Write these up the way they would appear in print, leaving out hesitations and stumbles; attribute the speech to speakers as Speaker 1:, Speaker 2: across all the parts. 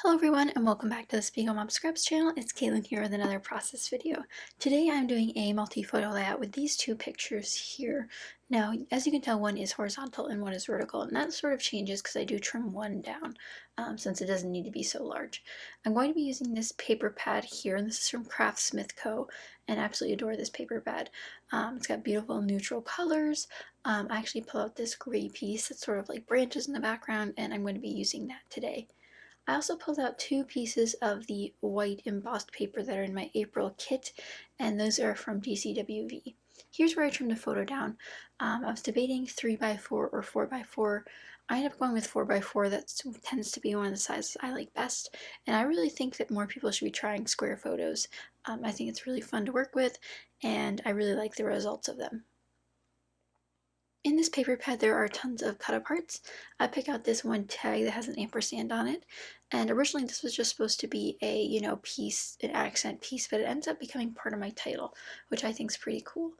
Speaker 1: Hello everyone and welcome back to the Spiegel Mom Scraps channel. It's Caitlin here with another process video. Today I'm doing a multi-photo layout with these two pictures here. Now, as you can tell, one is horizontal and one is vertical, and that sort of changes because I do trim one down since it doesn't need to be so large. I'm going to be using this paper pad here, and this is from Craftsmith Co. and I absolutely adore this paper pad. It's got beautiful neutral colors. I actually pull out this gray piece that's sort of like branches in the background, and I'm going to be using that today. I also pulled out two pieces of the white embossed paper that are in my April kit, and those are from DCWV. Here's where I trimmed the photo down. I was debating 3x4 or 4x4. I ended up going with 4x4. That tends to be one of the sizes I like best, and I really think that more people should be trying square photos. I think it's really fun to work with, and I really like the results of them. In this paper pad there are tons of cut aparts. I pick out this one tag that has an ampersand on it, and originally this was just supposed to be a, piece, an accent piece, but it ends up becoming part of my title, which I think is pretty cool.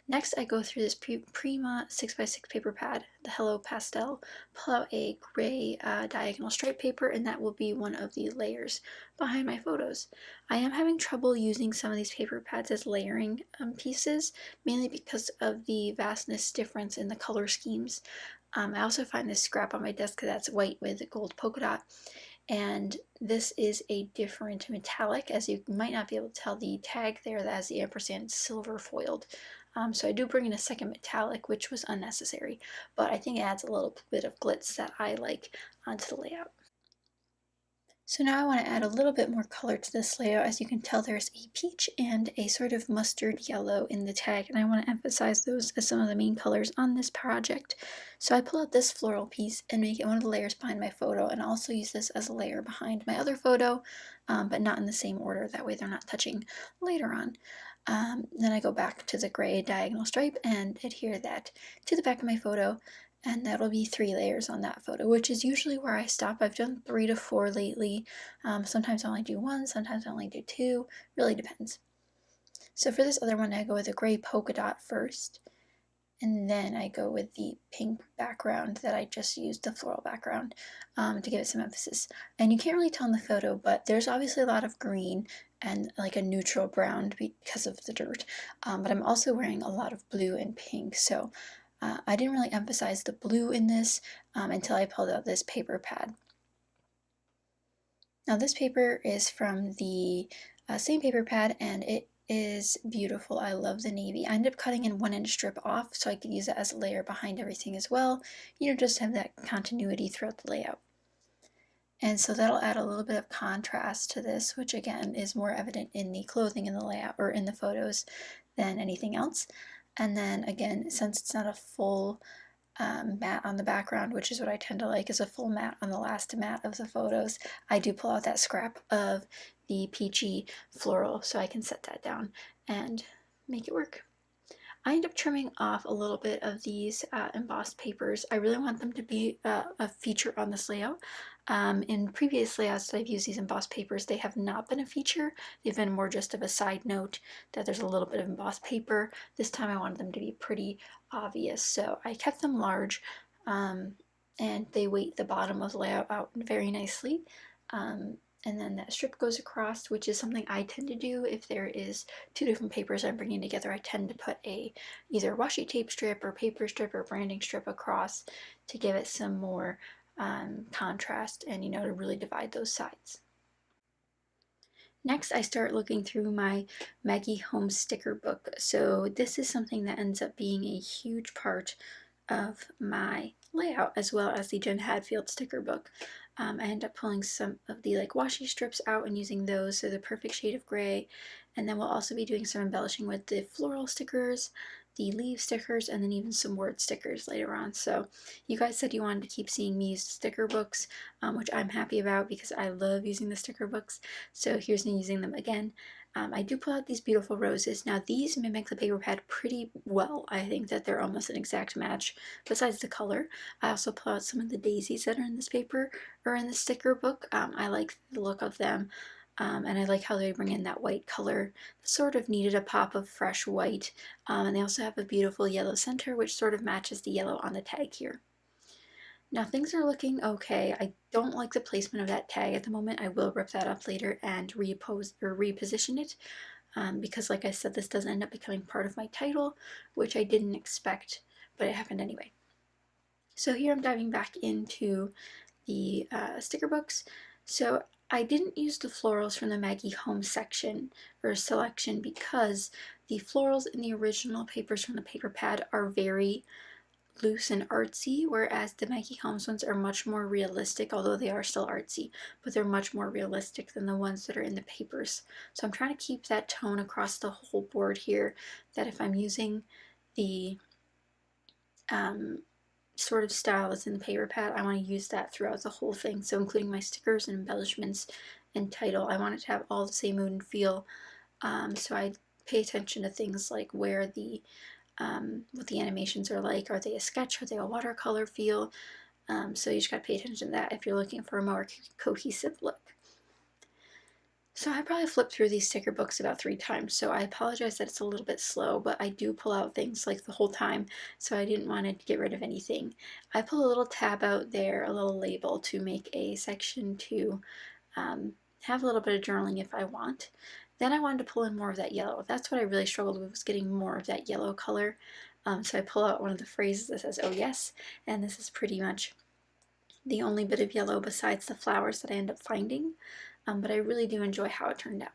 Speaker 1: Next, I go through this Prima 6x6 paper pad, the Hello Pastel, pull out a gray diagonal stripe paper, and that will be one of the layers behind my photos. I am having trouble using some of these paper pads as layering pieces, mainly because of the vastness difference in the color schemes. I also find this scrap on my desk that's white with a gold polka dot, and this is a different metallic. As you might not be able to tell, the tag there that has the ampersand is silver foiled. So I do bring in a second metallic, which was unnecessary, but I think it adds a little bit of glitz that I like onto the layout. So now I want to add a little bit more color to this layout. As you can tell, there's a peach and a sort of mustard yellow in the tag, and I want to emphasize those as some of the main colors on this project. So I pull out this floral piece and make it one of the layers behind my photo, and also use this as a layer behind my other photo, but not in the same order. That way they're not touching later on. Then I go back to the gray diagonal stripe and adhere that to the back of my photo, and that'll be 3 layers on that photo, which is usually where I stop. I've done 3 to 4 lately. Sometimes I only do 1, sometimes I only do 2, really depends. So for this other one, I go with a gray polka dot first, and then I go with the pink background that I just used, the floral background, to give it some emphasis. And you can't really tell in the photo, but there's obviously a lot of green and like a neutral brown because of the dirt. But I'm also wearing a lot of blue and pink, so I didn't really emphasize the blue in this until I pulled out this paper pad. Now this paper is from the same paper pad, and it is beautiful. I love the navy. I ended up cutting in 1-inch strip off so I could use it as a layer behind everything as well. Just have that continuity throughout the layout. And so that'll add a little bit of contrast to this, which again is more evident in the clothing in the layout or in the photos than anything else. And then again, since it's not a full matte on the background, which is what I tend to like, is a full matte on the last matte of the photos, I do pull out that scrap of the peachy floral so I can set that down and make it work. I end up trimming off a little bit of these embossed papers. I really want them to be a feature on this layout. In previous layouts that I've used these embossed papers, they have not been a feature. They've been more just of a side note that there's a little bit of embossed paper. This time I wanted them to be pretty obvious, so I kept them large, and they weight the bottom of the layout out very nicely. And then that strip goes across, which is something I tend to do if there is 2 different papers I'm bringing together. I tend to put either washi tape strip or paper strip or branding strip across to give it some more contrast and to really divide those sides. Next, I start looking through my Maggie Holmes sticker book. So this is something that ends up being a huge part of my layout, as well as the Jen Hadfield sticker book. I end up pulling some of the washi strips out and using those, so the perfect shade of gray. And then we'll also be doing some embellishing with the floral stickers, the leaf stickers, and then even some word stickers later on. So you guys said you wanted to keep seeing me use sticker books, which I'm happy about because I love using the sticker books. So here's me using them again. I do pull out these beautiful roses. Now these mimic the paper pad pretty well. I think that they're almost an exact match besides the color. I also pull out some of the daisies that are in this paper or in the sticker book. I like the look of them, and I like how they bring in that white color that sort of needed a pop of fresh white. And they also have a beautiful yellow center which sort of matches the yellow on the tag here. Now things are looking okay. I don't like the placement of that tag at the moment. I will rip that up later and reposition it because like I said, this does end up becoming part of my title, which I didn't expect, but it happened anyway. So here I'm diving back into the sticker books. So I didn't use the florals from the Maggie Home section or selection because the florals in the original papers from the paper pad are very loose and artsy, whereas the Maggie Holmes ones are much more realistic, although they are still artsy, but they're much more realistic than the ones that are in the papers. So I'm trying to keep that tone across the whole board here, that if I'm using the sort of style that's in the paper pad, I want to use that throughout the whole thing. So including my stickers and embellishments and title, I want it to have all the same mood and feel. So I pay attention to things like where the what the animations are like. Are they a sketch? Are they a watercolor feel? So you just gotta pay attention to that if you're looking for a more cohesive look. So I probably flipped through these sticker books about 3 times, so I apologize that it's a little bit slow, but I do pull out things like the whole time, so I didn't want to get rid of anything. I pull a little tab out there, a little label, to make a section to have a little bit of journaling if I want. Then I wanted to pull in more of that yellow. That's what I really struggled with, was getting more of that yellow color. So I pull out one of the phrases that says, "Oh yes," and this is pretty much the only bit of yellow besides the flowers that I end up finding. But I really do enjoy how it turned out.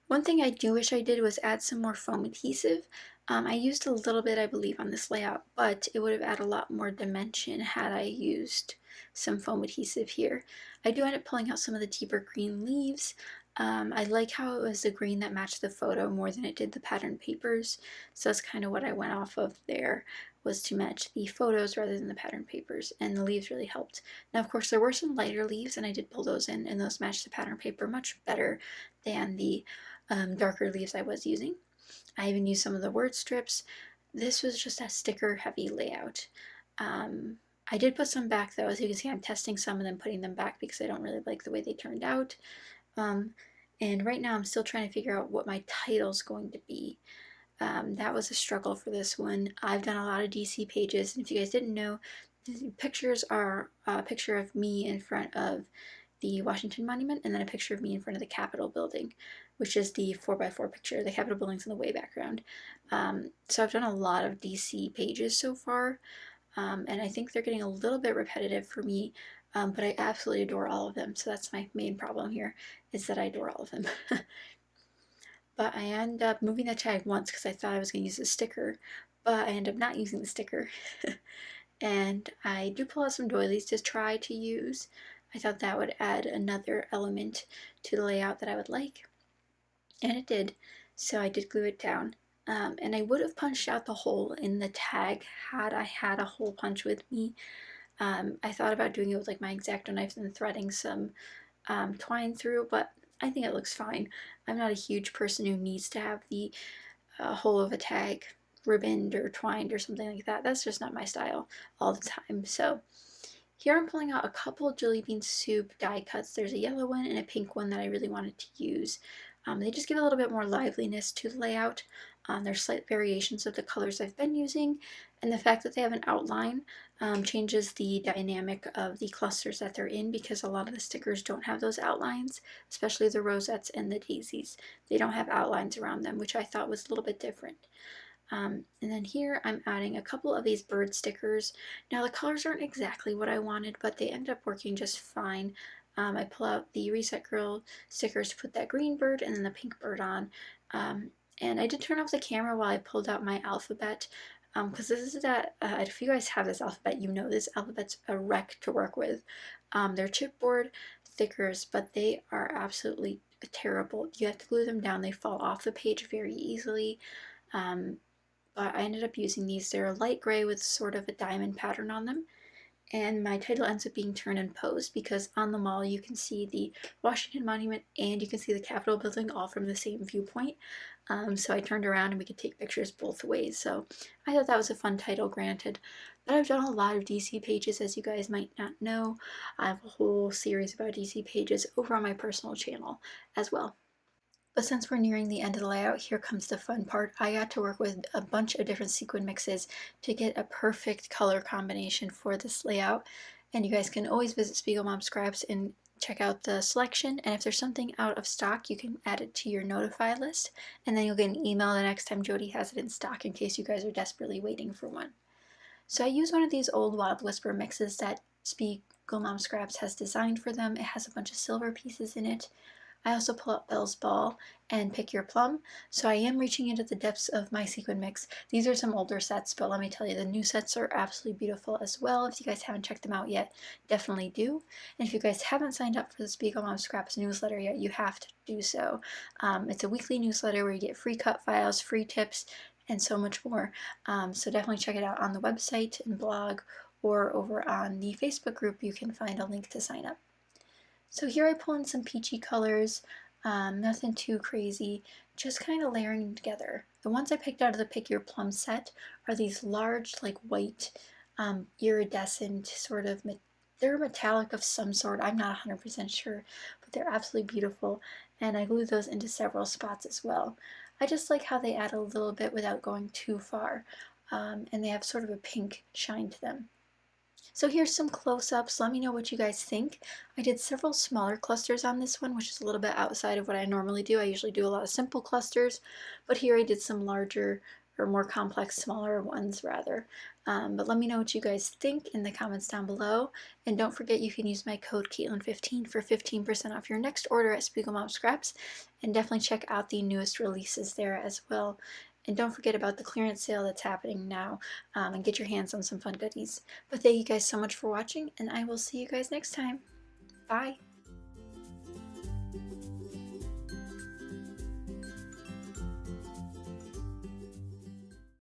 Speaker 1: One thing I do wish I did was add some more foam adhesive. I used a little bit, I believe, on this layout, but it would have added a lot more dimension had I used some foam adhesive here. I do end up pulling out some of the deeper green leaves. I like how it was the green that matched the photo more than it did the pattern papers, so that's kind of what I went off of there, was to match the photos rather than the pattern papers, and the leaves really helped. Now, of course, there were some lighter leaves, and I did pull those in, and those matched the pattern paper much better than the darker leaves I was using. I even used some of the word strips. This was just a sticker heavy layout. I did put some back though. As you can see, I'm testing some and then putting them back because I don't really like the way they turned out. And right now I'm still trying to figure out what my title's going to be. That was a struggle for this one. I've done a lot of DC pages, and if you guys didn't know, the pictures are a picture of me in front of the Washington Monument and then a picture of me in front of the Capitol building, which is the 4x4 picture. The Capitol building's in the way background. So I've done a lot of DC pages so far, and I think they're getting a little bit repetitive for me, but I absolutely adore all of them. So that's my main problem here, is that I adore all of them. But I end up moving the tag once because I thought I was going to use the sticker, but I end up not using the sticker. And I do pull out some doilies to try to use. I thought that would add another element to the layout that I would like, and it did. So I did glue it down. And I would have punched out the hole in the tag had I had a hole punch with me. I thought about doing it with like my X-Acto knife and threading some twine through, but I think it looks fine. I'm not a huge person who needs to have the whole of a tag ribboned or twined or something like that. That's just not my style all the time. So here I'm pulling out a couple Jelly Bean Soup die cuts. There's a yellow one and a pink one that I really wanted to use. They just give a little bit more liveliness to the layout. There's slight variations of the colors I've been using, and the fact that they have an outline changes the dynamic of the clusters that they're in, because a lot of the stickers don't have those outlines, especially the rosettes and the daisies. They don't have outlines around them, which I thought was a little bit different. And then here I'm adding a couple of these bird stickers. Now the colors aren't exactly what I wanted, but they end up working just fine. I pull out the Reset Girl stickers to put that green bird and then the pink bird on. And I did turn off the camera while I pulled out my alphabet, because this is that, if you guys have this alphabet, you know this alphabet's a wreck to work with. They're chipboard stickers, but they are absolutely terrible. You have to glue them down. They fall off the page very easily. But I ended up using these. They're light gray with sort of a diamond pattern on them. And my title ends up being Turn and Pose, because on the mall you can see the Washington Monument and you can see the Capitol building all from the same viewpoint. So I turned around and we could take pictures both ways. So I thought that was a fun title, granted. But I've done a lot of DC pages, as you guys might not know. I have a whole series about DC pages over on my personal channel as well. But since we're nearing the end of the layout, here comes the fun part. I got to work with a bunch of different sequin mixes to get a perfect color combination for this layout. And you guys can always visit Spiegel Mom Scraps and check out the selection. And if there's something out of stock, you can add it to your notify list. And then you'll get an email the next time Jody has it in stock in case you guys are desperately waiting for one. So I use one of these old Wild Whisper mixes that Spiegel Mom Scraps has designed for them. It has a bunch of silver pieces in it. I also pull out Belle's Ball and Pick Your Plum, so I am reaching into the depths of my sequin mix. These are some older sets, but let me tell you, the new sets are absolutely beautiful as well. If you guys haven't checked them out yet, definitely do. And if you guys haven't signed up for the Spiegel Mom Scraps newsletter yet, you have to do so. It's a weekly newsletter where you get free cut files, free tips, and so much more. So definitely check it out on the website and blog, or over on the Facebook group. You can find a link to sign up. So here I pull in some peachy colors, nothing too crazy, just kind of layering together. The ones I picked out of the Pick Your Plum set are these large, like white, iridescent sort of, they're metallic of some sort, I'm not 100% sure, but they're absolutely beautiful, and I glued those into several spots as well. I just like how they add a little bit without going too far, and they have sort of a pink shine to them. So here's some close-ups. Let me know what you guys think. I did several smaller clusters on this one, which is a little bit outside of what I normally do. I usually do a lot of simple clusters, but here I did some larger or more complex, smaller ones rather. But let me know what you guys think in the comments down below. And don't forget you can use my code Caitlin15 for 15% off your next order at Spiegel Mom Scraps. And definitely check out the newest releases there as well. And don't forget about the clearance sale that's happening now, and get your hands on some fun goodies. But thank you guys so much for watching, and I will see you guys next time. Bye!